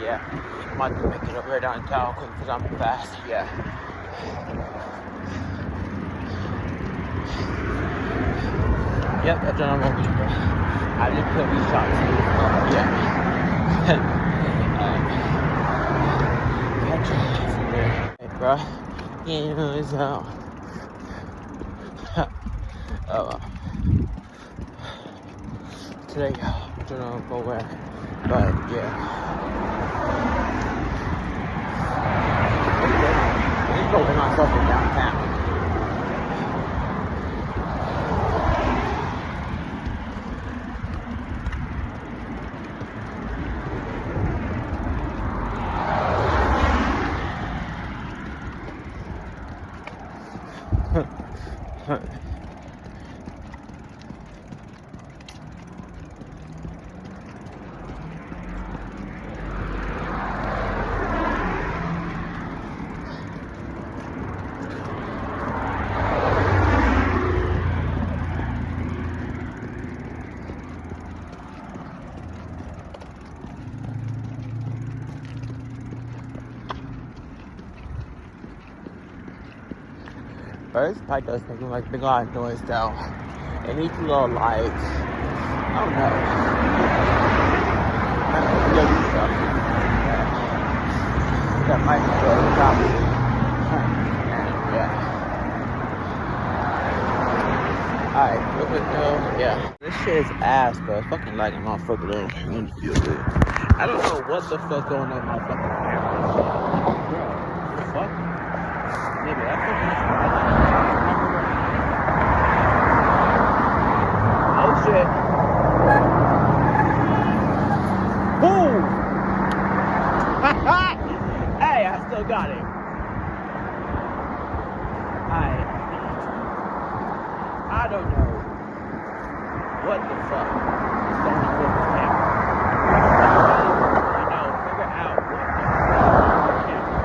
yeah. I'm about to make it over here downtown quick because I'm fast, yeah. Yep, that's what I'm over here, bro. I just put these shots, yeah. Catch up from there. Hey, bro. You know, it's out. Today, I don't know go where, but yeah. I'm building myself in downtown. But this pipe does make like big lot of noise though. It needs a little like, I don't know. That might be good. Yeah. Alright, yeah. This shit is ass, bro. It's fucking lagging motherfucker though. I don't know what the fuck going on with my fucking camera. Bro, what the fuck? Nigga, that fucking oh shit. Boom! Hey, I still got it. I don't know what the fuck is going on with this camera. I know, figure out what the fuck is with the camera.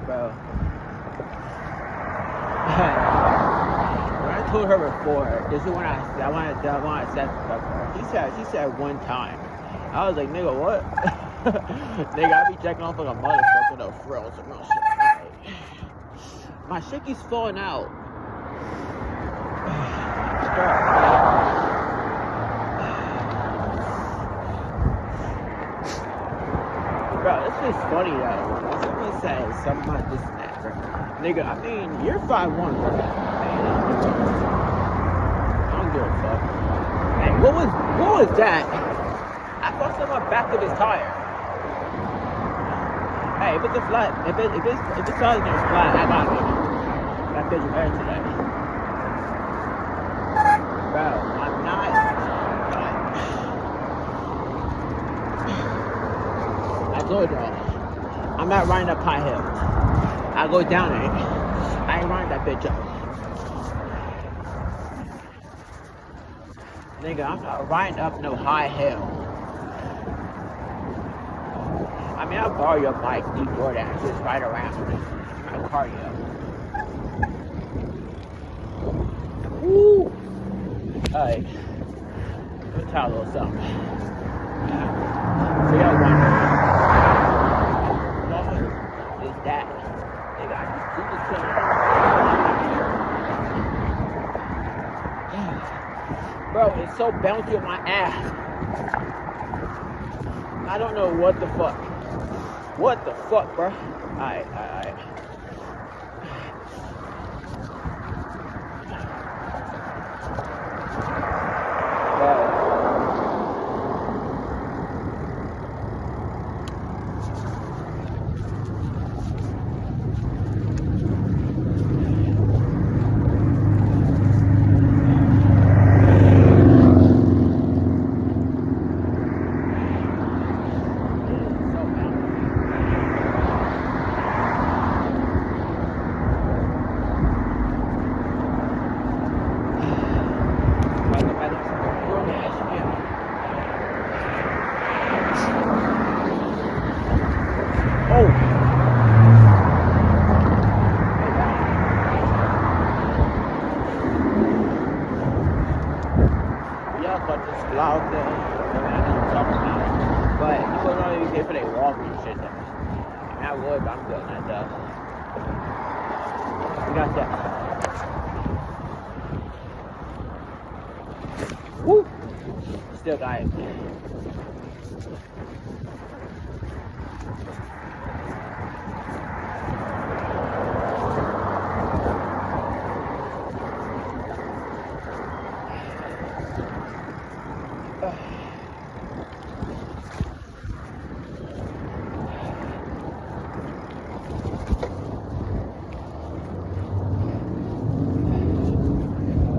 Bro. When I told her before, this is when I said she said one time. I was like, nigga, what? Nigga, I be checking off like a motherfucker though, for real, some real shit. Right. My shit keeps falling out. Bro, this is funny though. Someone says something about this and that, bro. Nigga, I mean, you're 5'1", bro. I don't give a fuck. Hey, what was that? I thought something on the back of his tire. Hey, if it's a flat, if it's tire is flat, I got it. That bitch is air today. Bro, I'm not. I told y'all, I'm not riding up high hill. I go down it. I ain't riding that bitch up. Nigga, I'm not riding up no high hill. I mean, I'll borrow your bike, do DoorDash, just ride around. My cardio. Woo! Alright. Let's try a little something. So y'all wondering, what is that? Nigga, I just do this thing. Bro, it's so bouncy on my ass. I don't know what the fuck. What the fuck, bro? Alright. fucking Splauta. I know what I'm talking about. But people don't even pay for their walk and shit though. I mean, I would, but I'm doing that though. We got that. Woo! Still got it.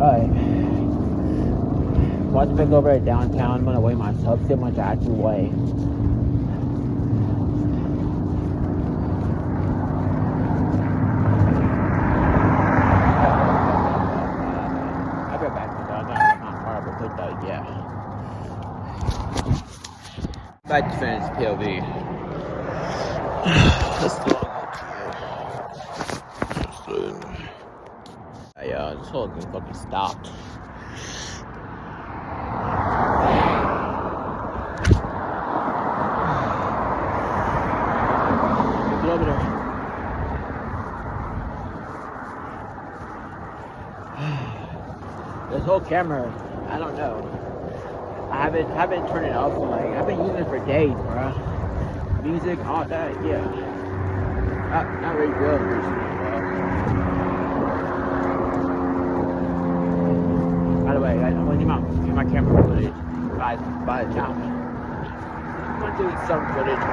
Alright. About to pick over at downtown. I'm gonna weigh myself, see how much I actually weigh. I'll be back to that. I'm not horrible, but yeah. Back to finish POV. Let's go. This whole thing fucking stopped. Get over there. This whole camera, I don't know. I haven't turned it off for like, I've been using it for days, bro. Music, all that, yeah. Not really good recently, bro. By the way, I'm gonna need my camera footage by the time. I'm gonna do some footage.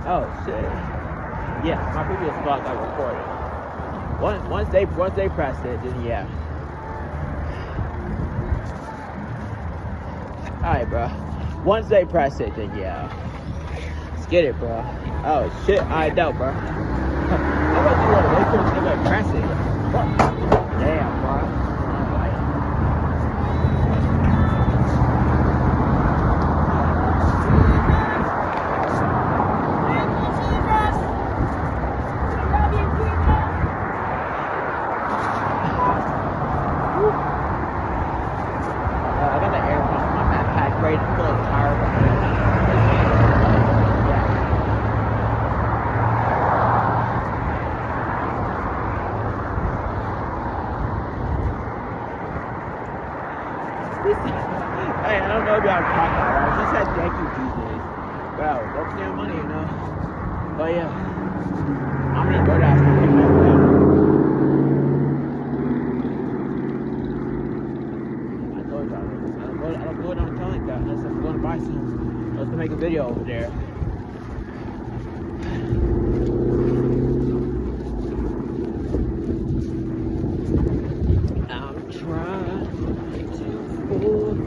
Oh shit. Yeah, my previous vlog I recorded. Once they press it, then yeah. Alright, bro. Once they press it, then yeah. Let's get it, bro. Oh shit, I know, bro. I'm about to wait for them to press it. What? Damn, bro. I got the air pump on my backpack ready to pull a tire. Hey, I don't know if y'all talking about it. I just said thank you, Jesus. Bro, don't steal money, you know. But yeah, I'm gonna go down and pick that up. I told y'all, I don't go down telling that unless I'm going to buy some. I was gonna make a video over there. I'm trying to fool me.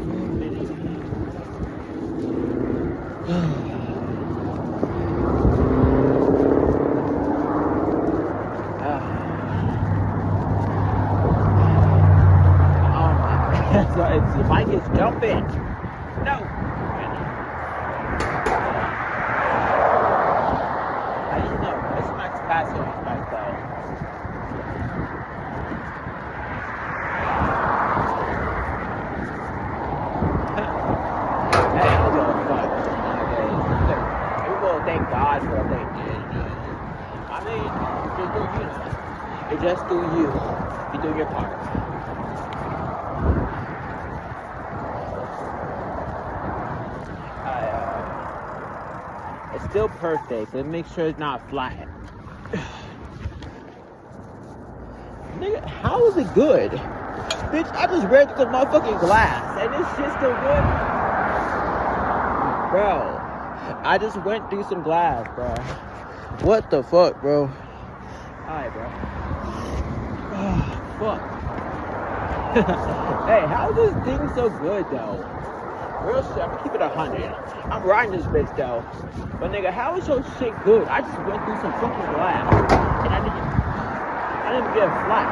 So it's the mic is jumping. No. I didn't know. This Max Paso is nice though. Hey, I'll go fuck. People thank God for what they did. I mean, just do you. It's just do you. You do your part. It's still perfect, so make sure it's not flat. Nigga, how is it good? Bitch, I just read through the motherfucking glass, and this shit's still good? Bro, I just went through some glass, bro. What the fuck, bro? Alright, bro. Fuck. Hey, how is this thing so good, though? Real shit, I'm gonna keep it 100. I'm riding this bitch though. But nigga, how is your shit good? I just went through some fucking glass. And I didn't get flat.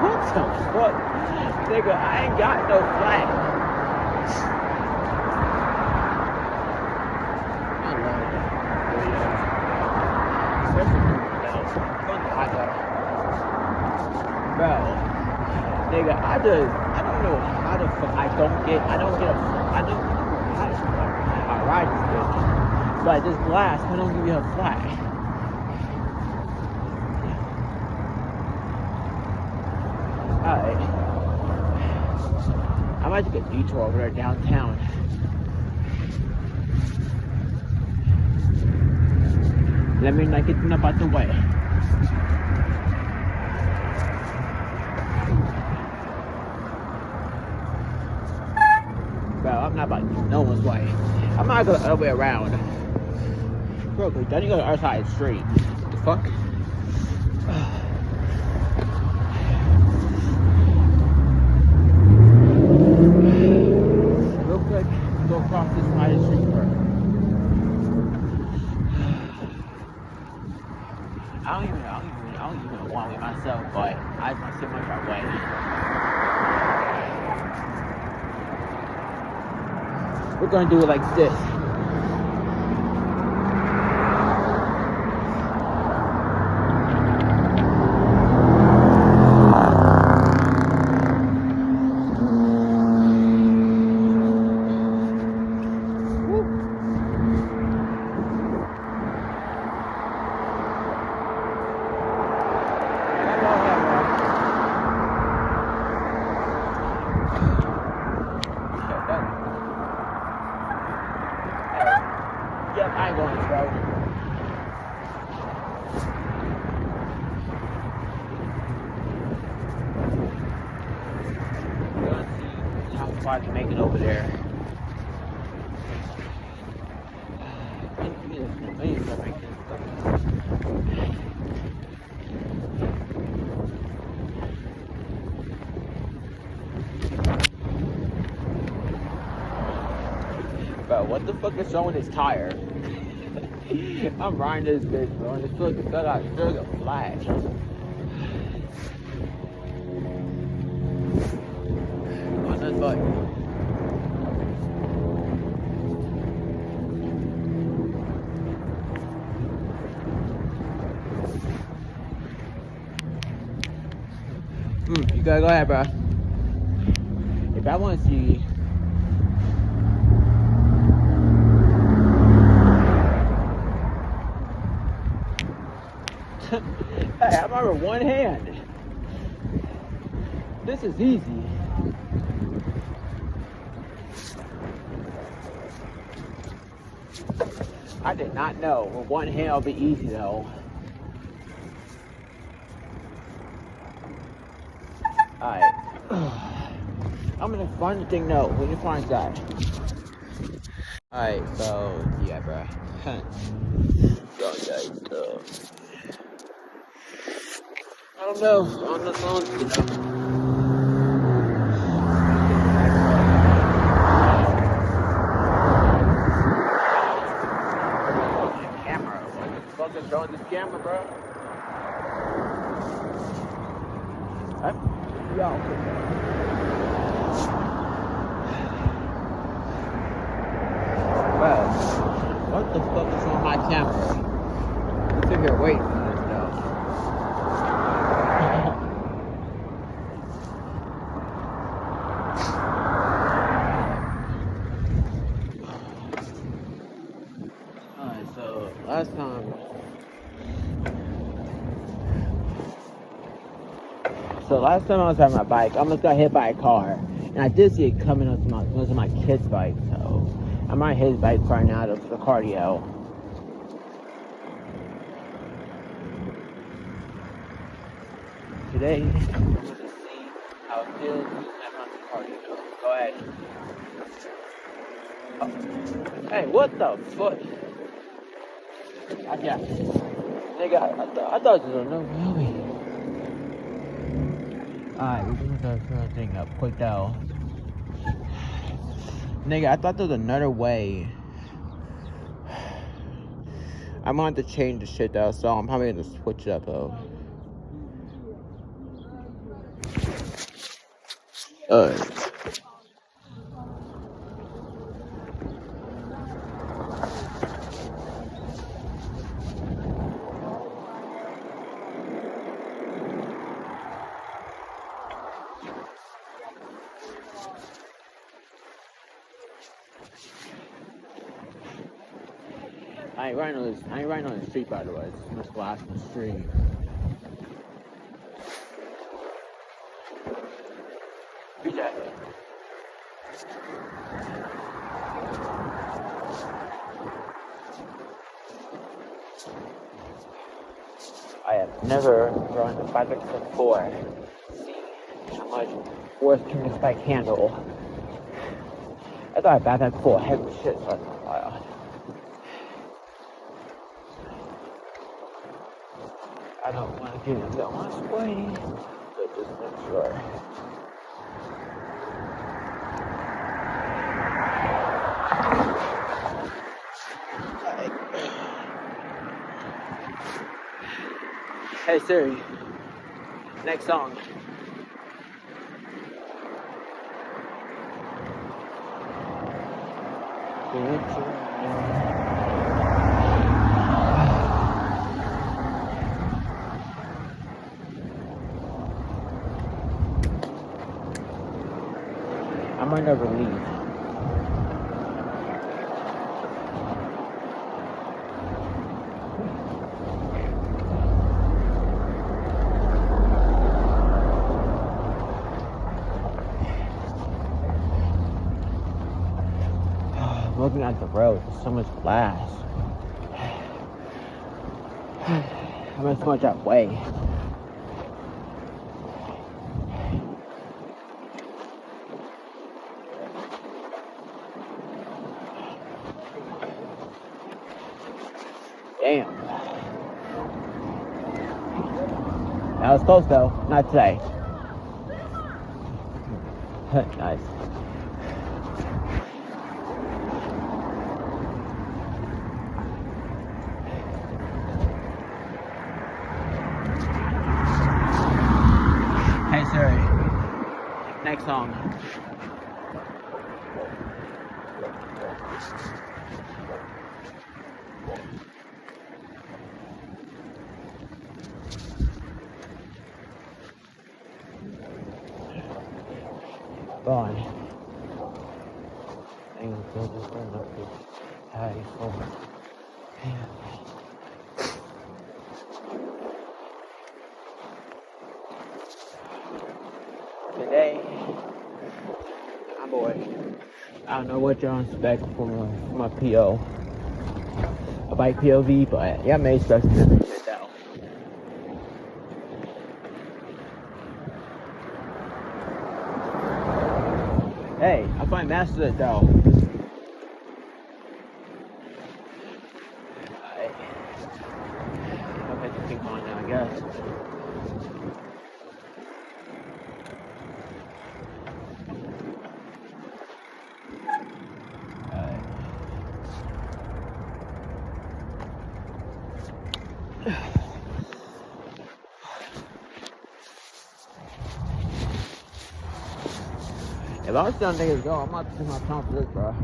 What the fuck? Nigga, I ain't got no flat. I love Bro, nigga, I don't know how the fuck I don't get how the fuck I ride this bitch. But this glass, I don't give you a flat. Alright. I might take a detour over there downtown. Let me not get up out the way. Bro, I'm not about to get no one's way. I'm not going the other way around. Bro, cause then you go to the other side of the street. What the fuck? Real quick, go across this side of the street first. I don't even want it myself, but I just want to see much our way. We're gonna do it like this. Yep, I ain't going this road. Let's see how far I can make it over there. Bro, what the fuck is wrong with this tire? I'm riding this bitch, bro, and it's still got a flash. On this bike. You gotta go ahead, bro. If I want to see. Hey, I'm over one hand. This is easy. I did not know with one hand it'll be easy though. Alright. I'm gonna find the thing though. When you find that. Alright, so yeah, bro. So guys, I don't know. On the phone, you know. Camera. What the fuck is wrong with this camera, bro? Y'all. Bro, what the fuck is on my camera? I'm sitting here waiting for this though. Last time, I was riding my bike, I almost got hit by a car, and I did see it coming up to my kid's bike, so I'm on his bike right now for cardio. Today, I'm going to see how it feels on cardio. Go ahead. Oh. Hey, what the fuck? Yeah. Nigga, I thought it was a no movie. Alright, we're gonna start the thing up quick though. Nigga, I thought there was another way. I'm gonna have to change the shit though, so I'm probably gonna switch it up though. Alright. I ain't riding on the street, by the way. It's just glass on the street. Okay. I have never run a 5x4. See how much force can this bike handle. I thought a 5x4 heavy shit for a while. I don't want to get into my sweaty, but just make sure. Hey Siri, next song. I might never leave. Looking at the road, there's so much glass. How much that weigh? Damn. That was close though, not today. Nice. Hey Siri, next song. Gone. Things will just run up to high for today, my boy, I don't know what y'all expect from my PO, a bike POV, but yeah, I made stuff to shit though. Hey, I finally mastered it though. I'll hit the ping pong now, I guess. If I was done niggas go, I'm about to take my time for this, bro.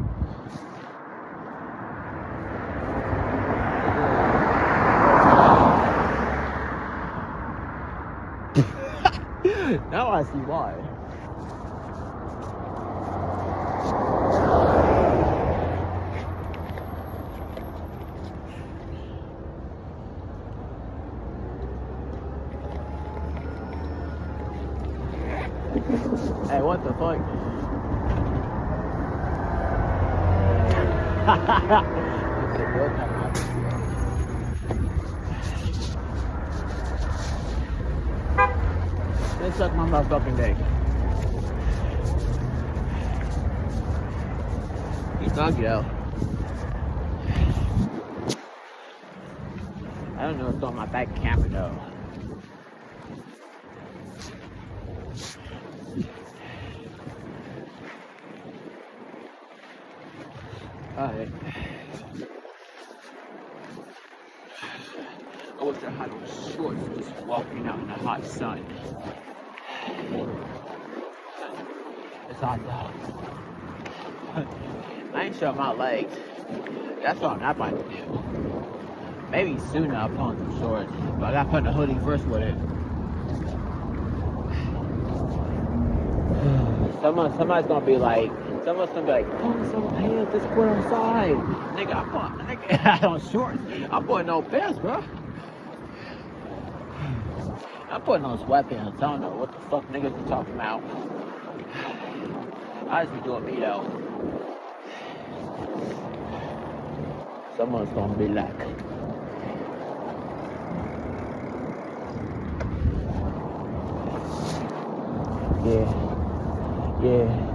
Now I see why. Hey, what the fuck? They suck my motherfucking dick. You dog yo. I don't know what's on my back camera though. Alright. I wish I had on shorts just walking out in the hot sun. It's hot though. I ain't showing my legs. That's what I'm not about to do. Maybe soon I'll put on some shorts, but I gotta put the hoodie first with it. Somebody's gonna be like, Someone's gonna be like, oh, so hey, let's go outside. Nigga, I on shorts. I'm putting on pants, bro. I'm putting on sweatpants. I don't know what the fuck niggas be talking about. I just be doing me though. Someone's gonna be like, yeah. Yeah.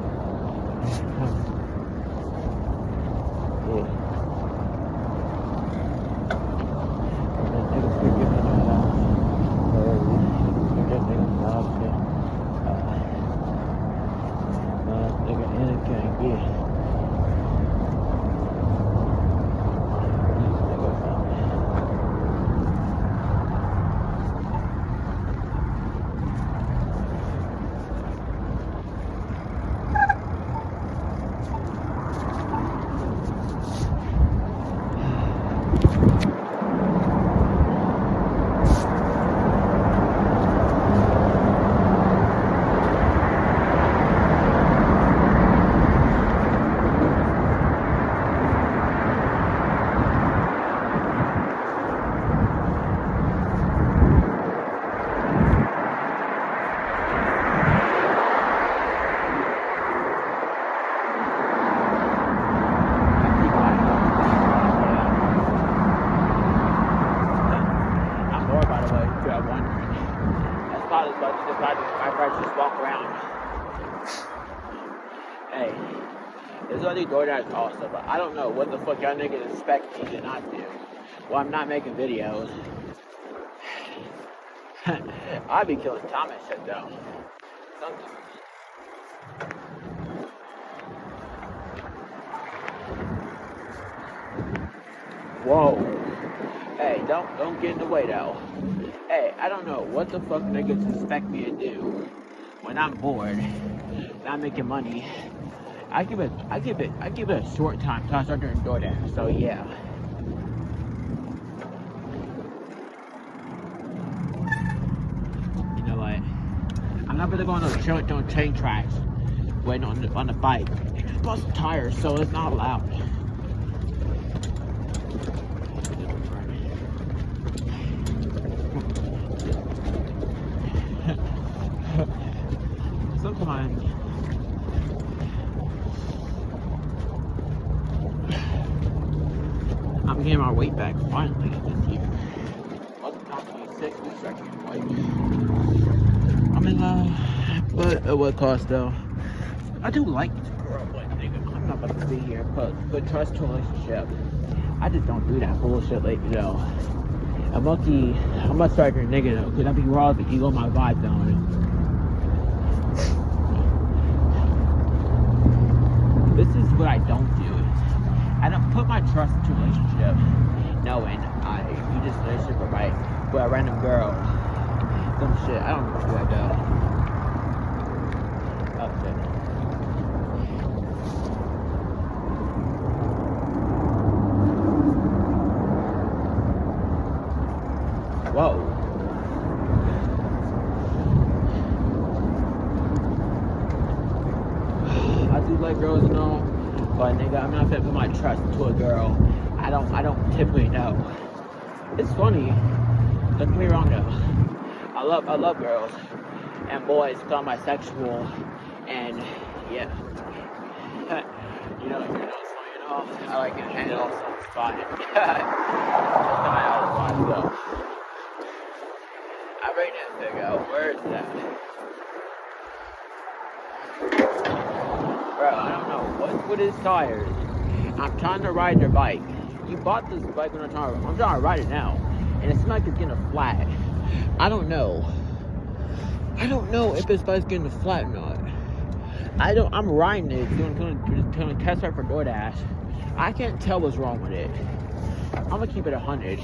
Hey, there's only DoorDash also, but I don't know what the fuck y'all niggas expect me to not do. Well, I'm not making videos. I be killing time and shit though. Sometimes. Whoa. Hey, don't get in the way though. Hey, I don't know what the fuck niggas expect me to do when I'm bored, not making money. I give it a short time till I start doing DoorDash. So yeah. You know what? I'm not gonna go on those train tracks waiting on the bike. It's busting tires, so it's not allowed. Sometimes I'm getting my weight back finally this year. Wasn't about 26 weeks I gained weight. I'm in love, but at what cost though? I do like this girl, but nigga, I'm not about to be here but trust to a relationship. I just don't do that bullshit like, you know. I'm gonna start your nigga though, cause I be raw the ego my vibe down. This is what I don't do. I don't put my trust into a relationship knowing you just relationship with a random girl. Some shit. I don't do that though. Oh shit. Whoa. I do like girls and all, but nigga, I'm not gonna put my trust into a girl. I don't typically know. It's funny. Don't get me wrong though. I love girls and boys call my sexual and yeah. you know, I like it handle off some spot. That's kind of how it go. I rate that thing out. Where is that? Bro, I don't know. What's with his tires? I'm trying to ride your bike. You bought this bike when I'm trying to ride it now. And it seems like it's getting flat. I don't know. I don't know if this bike's getting flat or not. I'm riding it, doing test ride for DoorDash. I can't tell what's wrong with it. I'm gonna keep it 100.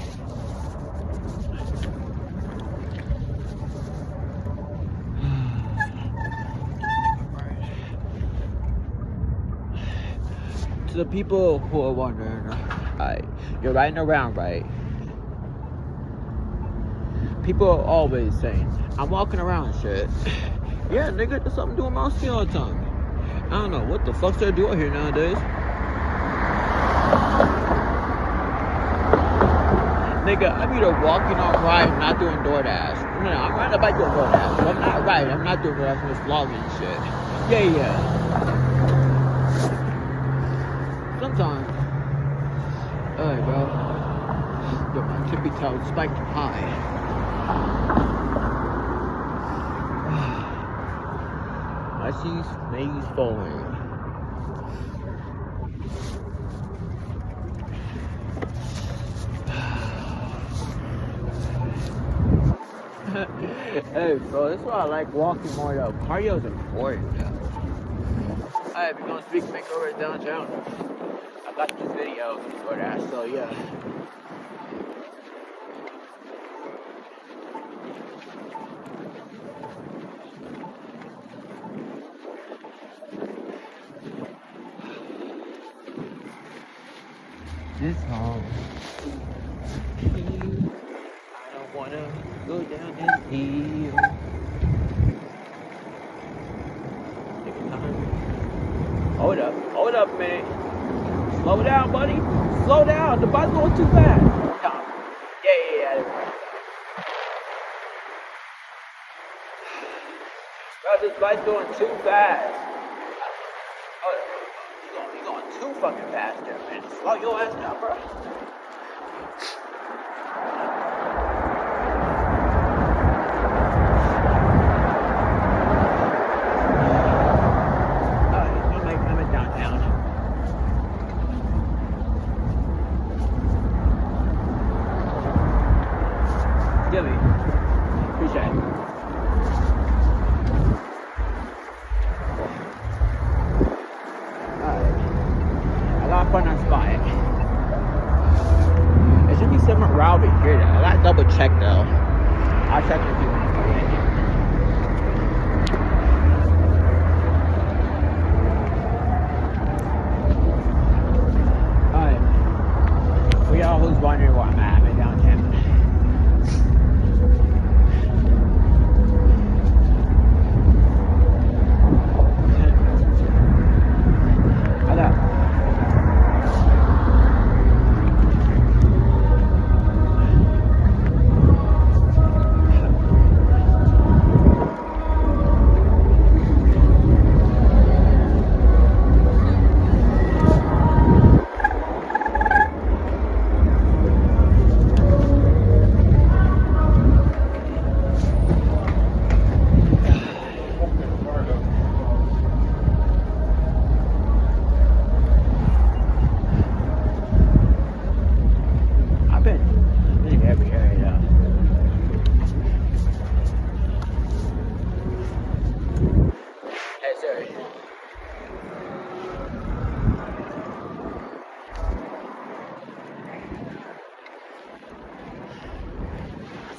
To the people who are wondering, you're riding around, right? People are always saying, I'm walking around and shit. Yeah, nigga, that's something to do with my skin all the time. I don't know what the fuck they're doing here nowadays. Nigga, I'm either walking or riding, not doing DoorDash. No, I'm riding a bike doing DoorDash. But I'm not riding. I'm not doing DoorDash. I'm just vlogging and shit. Yeah. Sometimes. Alright, bro. Yo, my tippy toe spiked high. I see Maze falling. Hey, bro, that's why I like walking more though. Cardio is important. Alright, we're gonna speak makeover downtown. I got this video for that, so yeah. This home. I don't wanna go down this hill. Take your time. Hold up, man. Slow down, buddy. Slow down. The bike's going too fast. Yeah. Bro, this bike's going too fast. You're going too fucking fast there, man. Slow your ass down, bro. I'm in downtown. Give me. Appreciate it. Alright. I gotta find a spot. It should be somewhere around here though. I gotta double check though. I'll check with you when I come in. Alright. For y'all who's wondering where I'm at, I'm in downtown.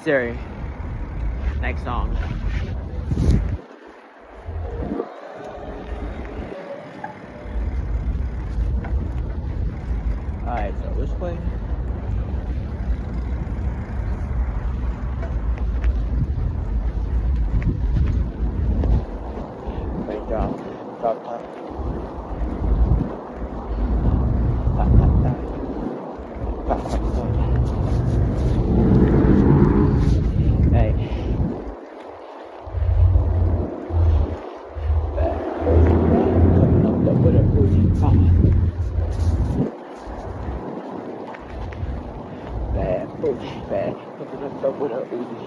Siri, next song. Alright, so which way? Great job. Top. Hey. Bad. Coming up with a Uzi.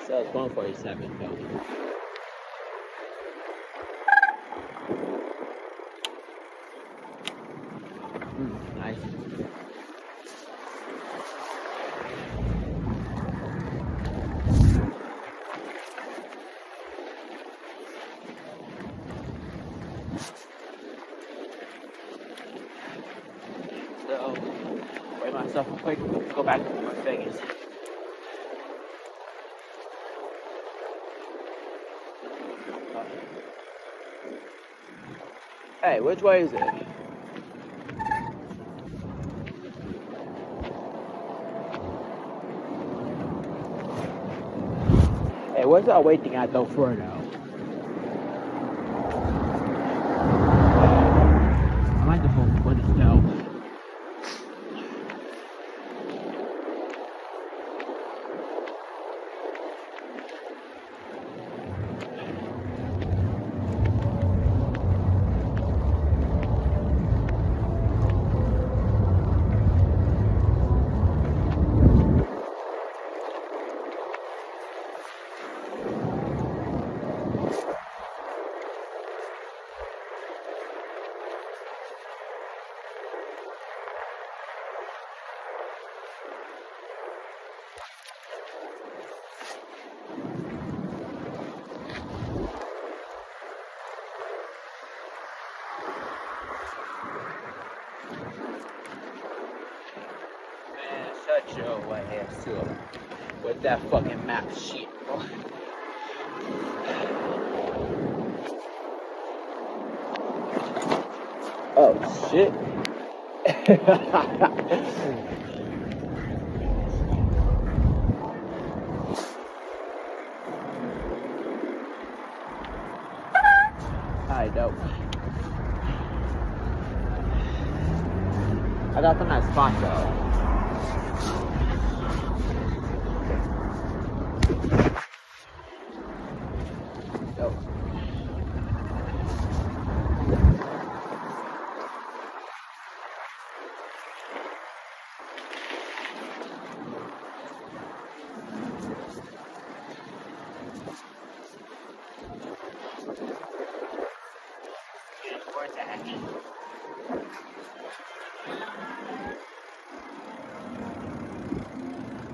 So it's 147 though. Nice. myself real quick. Go back to Las Vegas. Hey, which way is it? Hey, what's that waiting at though for now? I like the whole footage though. Shut your ass up with that fucking map shit, bro. Oh shit. Alright, dope. I got some nice spot though.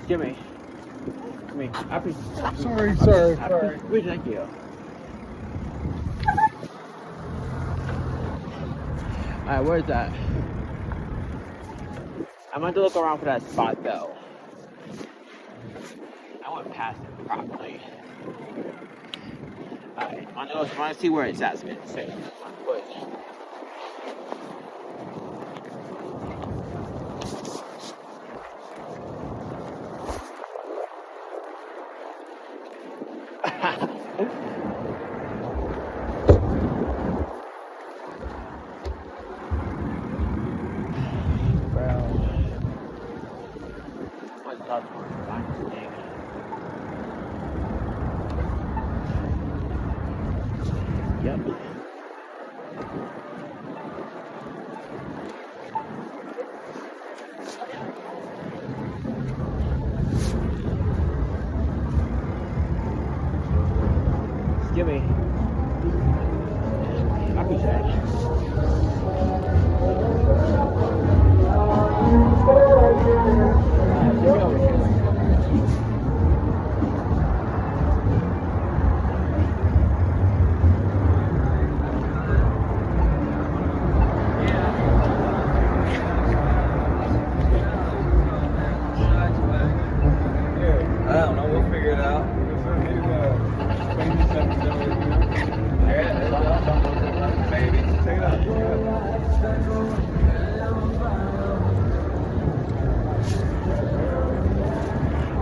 Jimmy, come here. Sorry. Thank you. Alright, where's that? I'm going to look around for that spot though. I went past it properly. Alright, I want to see where it's at. Say, Yep. Jimmy. I appreciate it. Jimmy over here.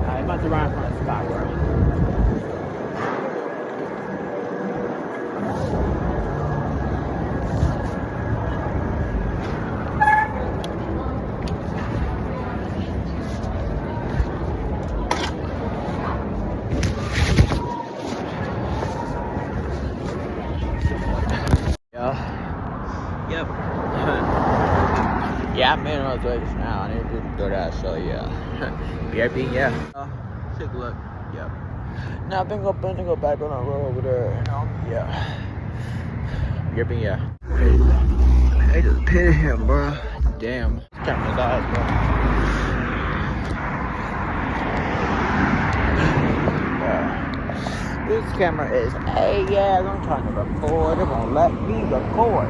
I'm about to run in front of Skyward. Yep. Yeah, I'm in Las Vegas now. I need to do that, so yeah. BRB, yeah. Take a look. Yep. Now I'm gonna go back on the road over there. You know? Yeah. BRB, yeah. I just pit him, bro. Damn. This camera dies, bro. Yeah. This camera is I'm trying to record. It won't let me record.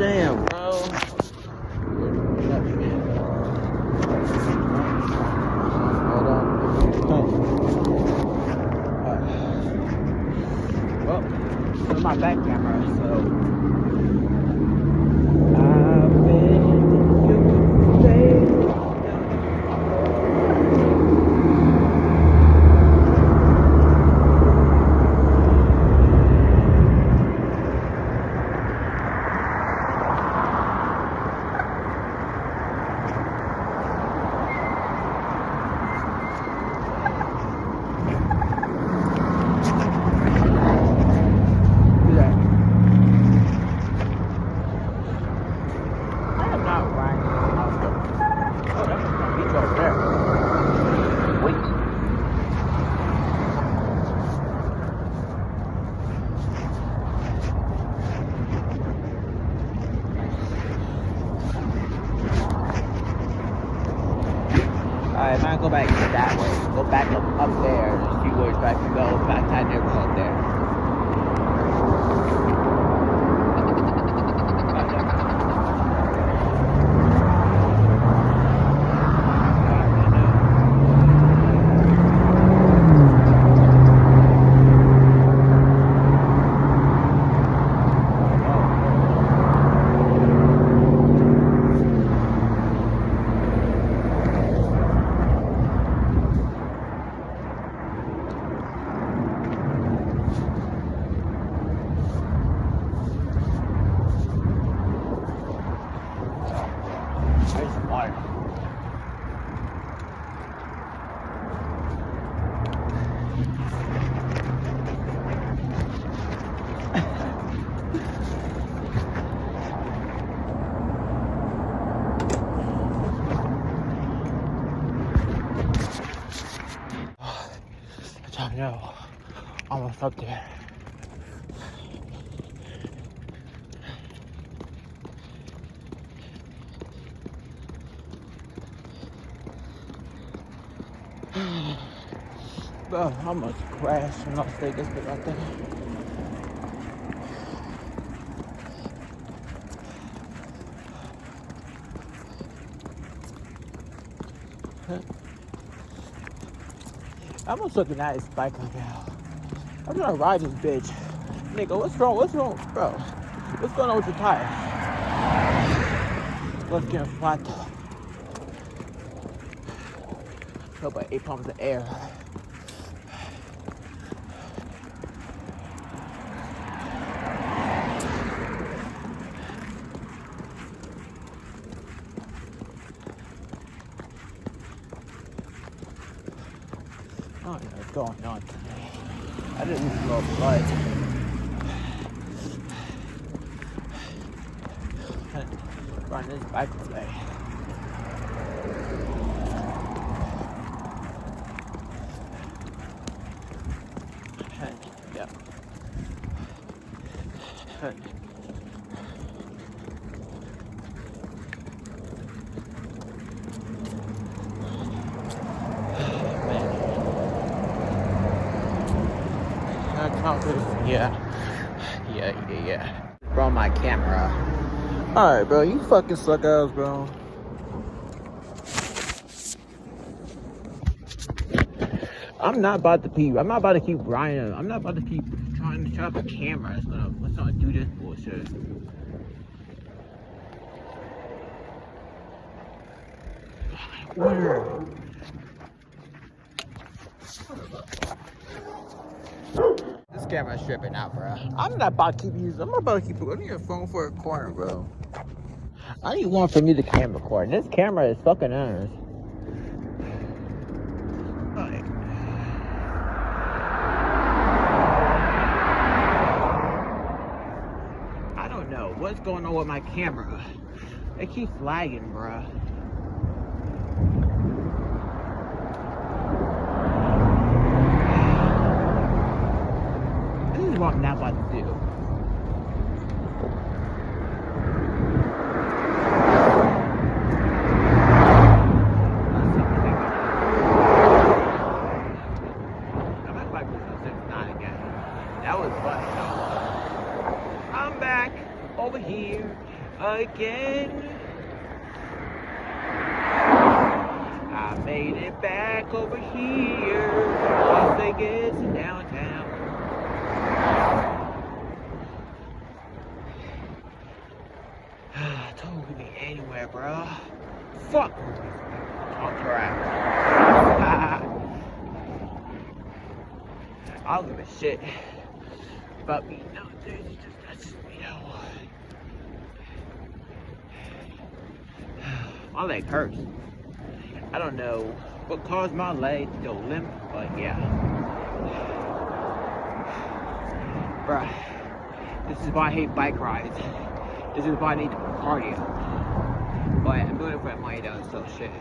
Damn, bro. Well, this is my back camera, so I've been you say. Alright, I'm gonna go back that way. Go back up there and see where it's back to go. Back to that neighborhood up there. I know, almost up there. Bro, I almost crashed in Las Vegas right there. I'm almost looking at his bike right now. I'm gonna ride this bitch. Nigga, what's wrong? What's wrong, bro? What's going on with your tires? Let's get flat. Feel about 8 pumps of air. I don't know what's going on today. I didn't lose a little blood. Run this bike today. Yeah. Yeah. Bro, my camera. Alright, bro, you fucking suck ass, bro. I'm not about to keep grinding. I'm not about to keep trying to shut up a camera. Let's not do this bullshit. Where? This camera's tripping out, bro. I'm not about to keep using. I'm about to keep putting your phone for a corner, bro. I need one for me to camera record. This camera is fucking ass. I don't know what's going on with my camera. It keeps lagging, bro. This is what I'm not about to do. That was fun. I'm back over here. again. I made it back over here, Las Vegas downtown. Totally anywhere, bro. Fuck. Alright. I don't give a shit about me nowadays. It's just that's just me though. My leg hurts. I don't know what caused my leg to go limp, but yeah. Bruh, this is why I hate bike rides. This is why I need cardio. But I'm doing it for money though, so shit.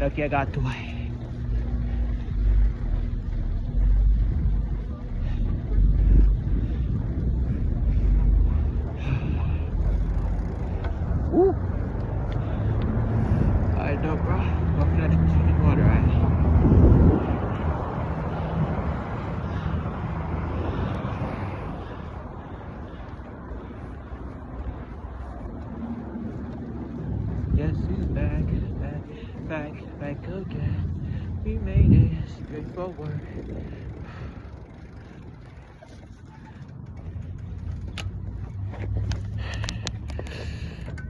Lucky I got away. Woo! I know, bro. Hopefully I can see the water, right? Yes, he's back again. We made it straightforward.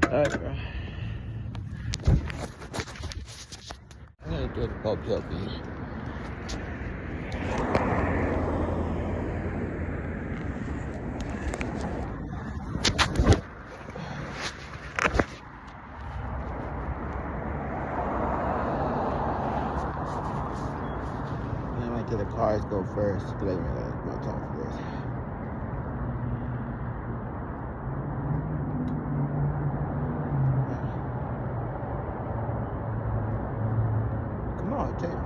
Alright, bro. I'm gonna do the pub selfie. The cars go first. Let me my time first. Come on, take it.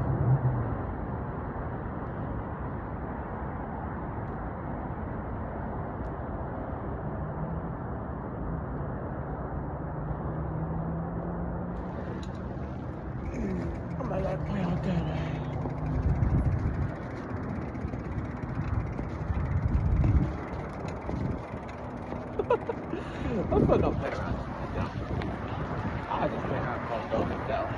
I'm gonna let play all day. I'm still gonna play around. I'll just play around called Go myself.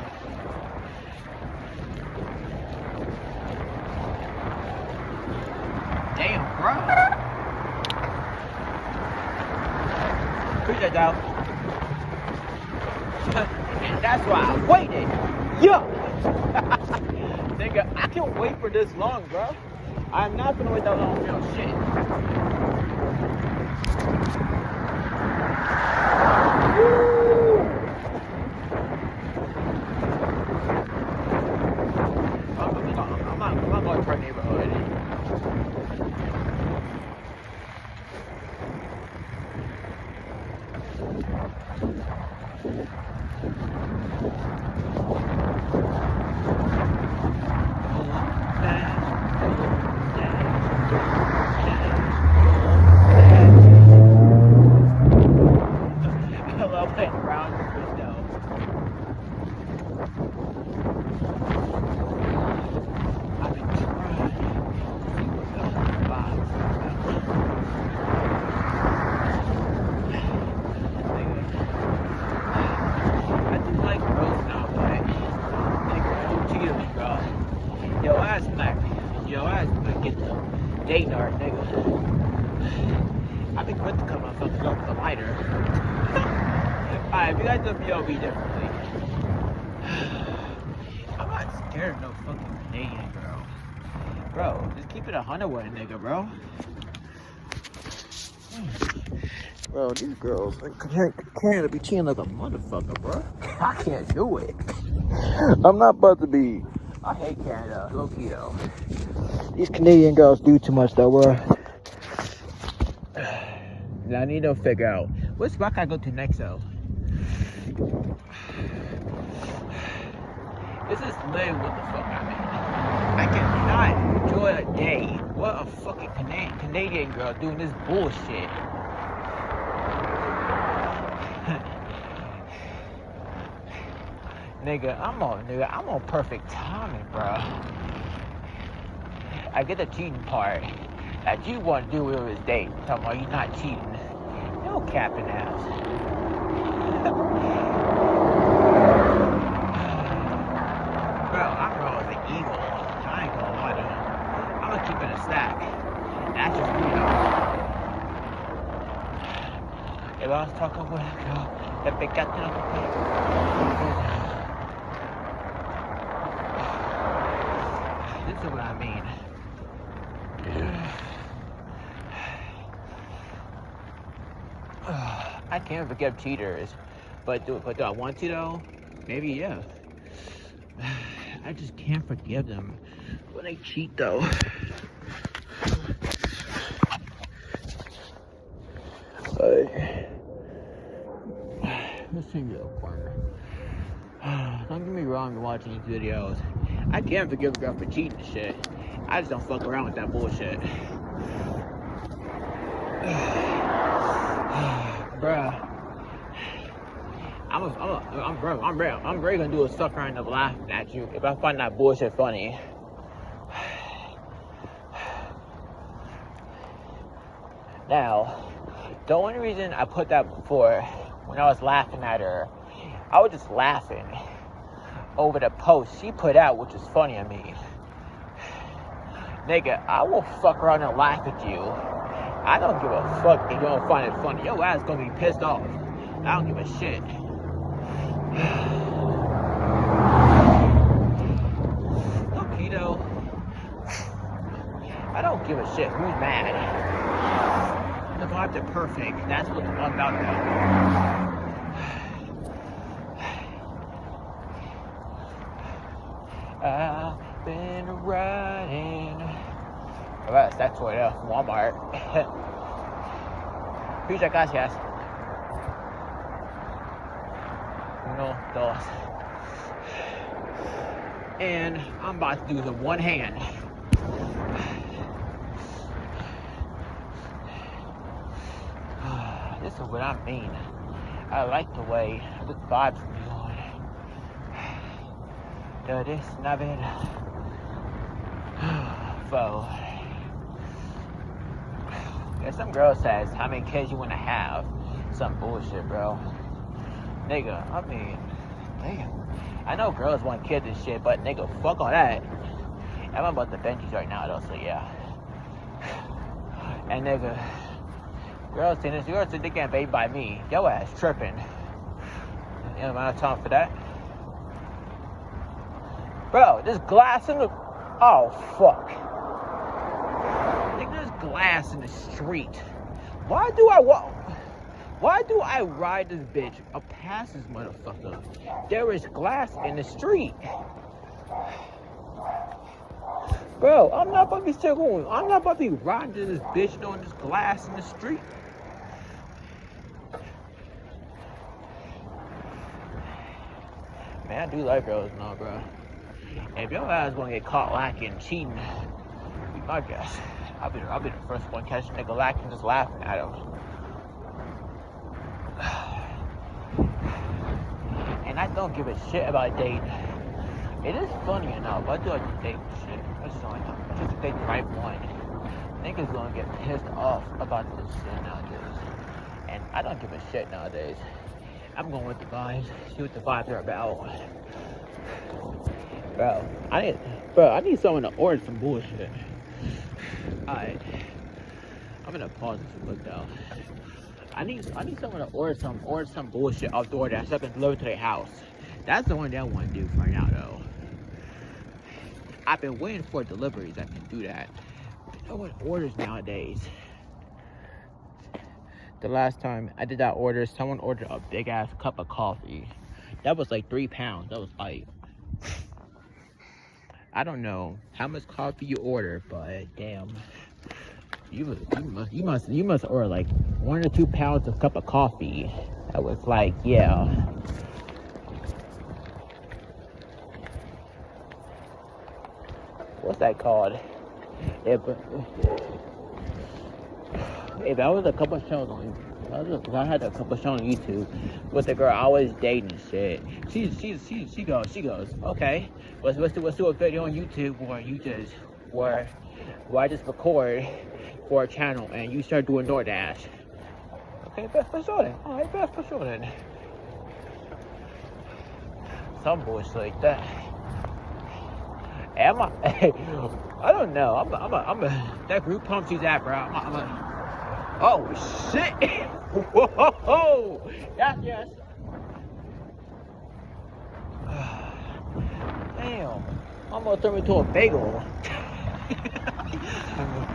Damn, bro. Appreciate that. That's why I waited. Yo! Nigga, I can't wait for this long, bro. I'm not gonna wait that long for your shit. I'm not going to our neighborhood. I love playing around with this though. Date art, nigga. I think what to come up with the lighter. Alright, if you guys do POV differently. I'm not scared of no fucking Canadian girl. Bro, just keep it 100 with a nigga, bro. Bro, these girls can't be cheating like a motherfucker, bro. I can't do it. I'm not about to be. I hate Canada, low key though. These Canadian girls do too much though, bro. I need to figure out what spot I go to next though. This is literally what the fuck I mean. I cannot enjoy a day What a fucking Canadian girl doing this bullshit. Nigga, I'm on perfect timing, bro. I get the cheating part that you want to do with his date. Talking about you not cheating. No capping ass. Bro, I'm real as an eagle. I ain't gonna lie to him. I'm gonna keep it a stack. That's just me though. If I was talking with a girl that they got to this is what I mean. I can't forgive cheaters, but do I want to though? Maybe yeah. I just can't forgive them when they cheat though. Let's change the corner. Don't get me wrong, you're watching these videos. I can't forgive a girl for cheating and shit. I just don't fuck around with that bullshit. Bruh. I'm really gonna do a sucker and up laughing at you if I find that bullshit funny. Now, the only reason I put that before, when I was laughing at her, I was just laughing over the post she put out, which is funny to me. Nigga, I will fuck around and laugh at you. I don't give a fuck if you don't find it funny. Your ass gonna be pissed off. I don't give a shit. Okay, though. I don't give a shit who's mad. The vibes are perfect. That's what I'm about now. I've been riding. Well, that's what Walmart. Muchas gracias. Uno, dos. And I'm about to do the one hand. This is what I mean. I like the way the vibes from you on. This navid. So, if some girl says how many kids you want to have, some bullshit, bro. Nigga, I mean, damn. I know girls want kids and shit, but nigga, fuck all that. I'm about the benches right now, though, so yeah. And nigga, girls think they getting baby by me. Yo ass tripping. You know, amount of time for that. Bro, there's glass in the. Oh fuck. Nigga, there's glass in the street. Why do I ride this bitch up past this motherfucker? There is glass in the street. Bro, I'm not about to be circling. I'm not about to be riding to this bitch knowing there's glass in the street. Man, I do like girls now, bro. If your ass wanna get caught lacking, cheating, be my guess. I'll be the first one catching nigga lacking, just laughing at him. And I don't give a shit about dating. It is funny enough. I do like to date shit. I just don't like to date the right one. Niggas gonna get pissed off about this shit nowadays. And I don't give a shit nowadays. I'm going with the vibes. See what the vibes are about. Bro, I need someone to order some bullshit. Alright. I'm gonna pause this real quick though. I need someone to order some bullshit off DoorDash so I can deliver to their house. That's the one that I want to do for now though. I've been waiting for deliveries that can do that. No one orders nowadays. The last time I did that order, someone ordered a big ass cup of coffee. That was like 3 pounds. That was like, I don't know how much coffee you order, but damn, you must order like 1 or 2 pounds of cup of coffee. That was like, yeah. What's that called? If that was a couple shows on, I had a couple shows on YouTube with the girl I was dating and shit. She goes, okay, let's do a video on YouTube where I just record for a channel and you start doing DoorDash. Okay, bet for sure then. Alright, bet for sure then. Some bullshit like that. Am I? I don't know. I'm a that group pump she's at, bro. Oh shit! Whoa! Yes. Damn! I'm gonna turn me into a bagel.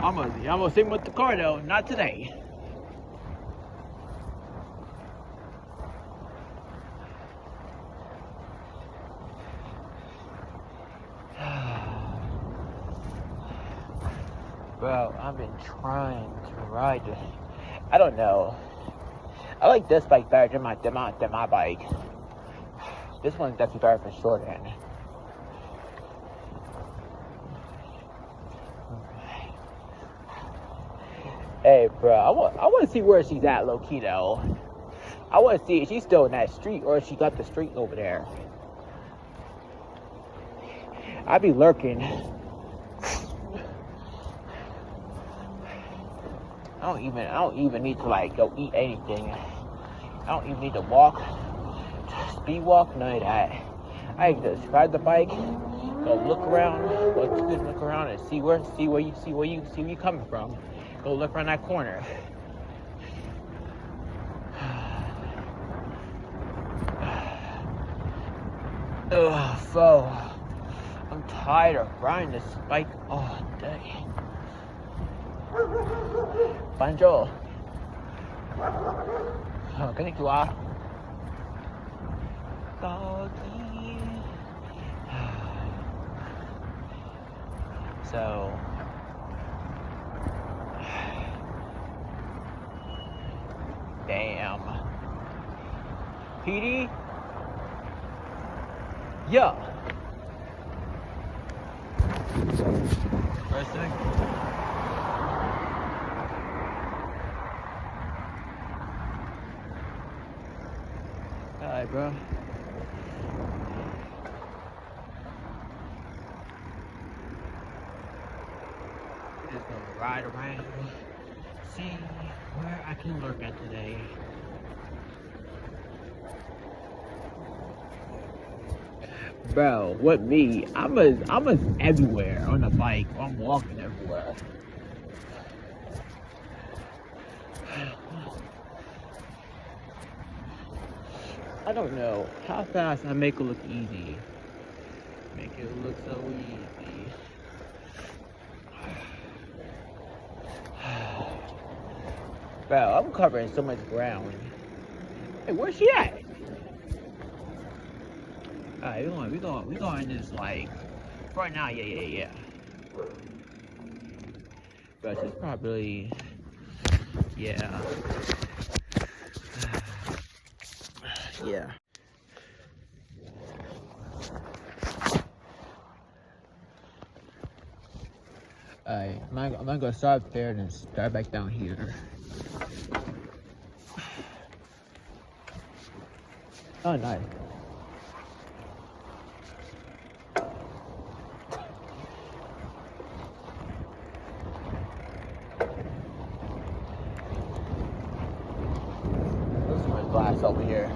I'm gonna sing with the car though. Not today. Bro, I've been trying to ride this. I don't know. I like this bike better than my bike. This one's definitely better for short end. Hey, bro, I want to see where she's at, low key though. I want to see if she's still in that street or if she got the street over there. I be lurking. I don't even need to like go eat anything. I don't even need to walk, speed walk, none of that. I can just ride the bike, go look around and see where you coming from. Go look around that corner. Ugh, so I'm tired of riding this bike all day. Banjo. Konnichiwa. Doggy. So damn. PD? Yeah. First thing. Alright, bro. Just gonna ride around, see where I can lurk at today. Bro, what me? I'm everywhere on the bike. I'm walking everywhere. I don't know how fast I make it look easy. Make it look so easy. Bro, I'm covering so much ground. Hey, where's she at? Alright, we going this like right now, yeah. But it's probably yeah. Yeah. Alright, I'm gonna go start up there and then start back down here. Oh, nice. There's my glass over here.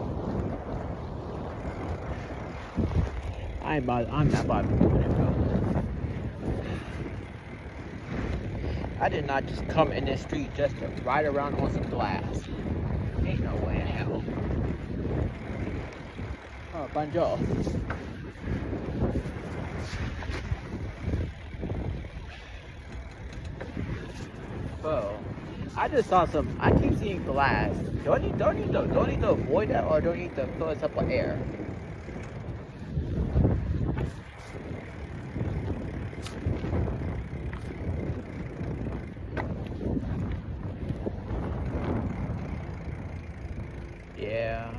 I'm not about to do it, bro. I did not just come in this street just to ride around on some glass. Ain't no way in hell. Oh, bonjour. Bro, I just saw some. I keep seeing glass. Don't need to avoid that, or don't need to fill it up with air. Yeah.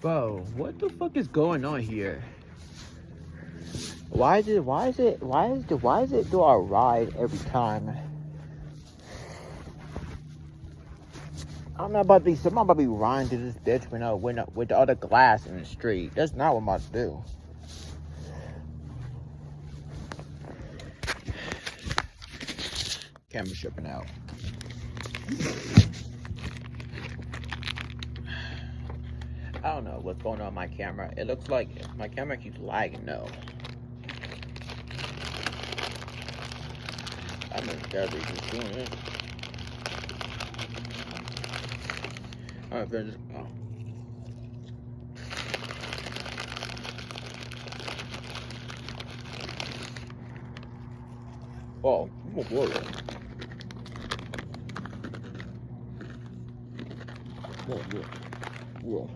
Bro, what the fuck is going on here? Why is it do I ride every time? I'm not about to be riding to this bitch with the other glass in the street. That's not what I'm about to do. Camera stripping out. I don't know what's going on with my camera. It looks like my camera keeps lagging though. I'm barely just doing it. Alright, just, oh. Oh, more water. Whoa.